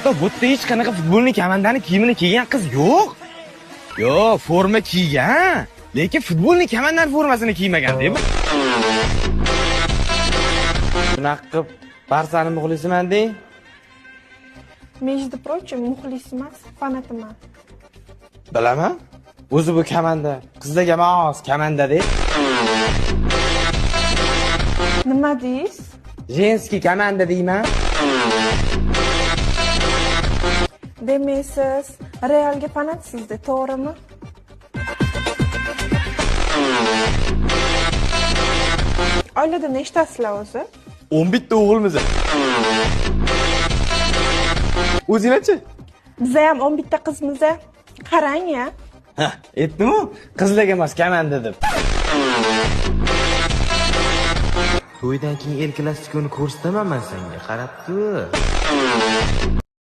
Hatto bu yerda hech qanaqa futbolni komandani kiyimini kiygan qiz yo'q. Yo'q, forma kiygan, lekin futbolni komandani formasini kiymagan deb. Bunaqa qilib Barsani muxlisiman deng. Между прочим, muxlis emas, fanatiman. Bilaman. O'zi bu komanda, qizlarga emas, komanda-da. Nima deysiz? Женский komanda deyman. Demak, siz Realga fanatsizda, to'g'rimi? Oilada nechtasizlar o'zi? 11 ta o'g'ilmiz. O'zinglarchi? Bizda ham 11 ta qizmiz. Qarang-ya. Ha, aytdim-ku, qizlarga emas, komanda deb. To'ydan keyin erkalastikuni ko'rsataman men senga, qarab tur.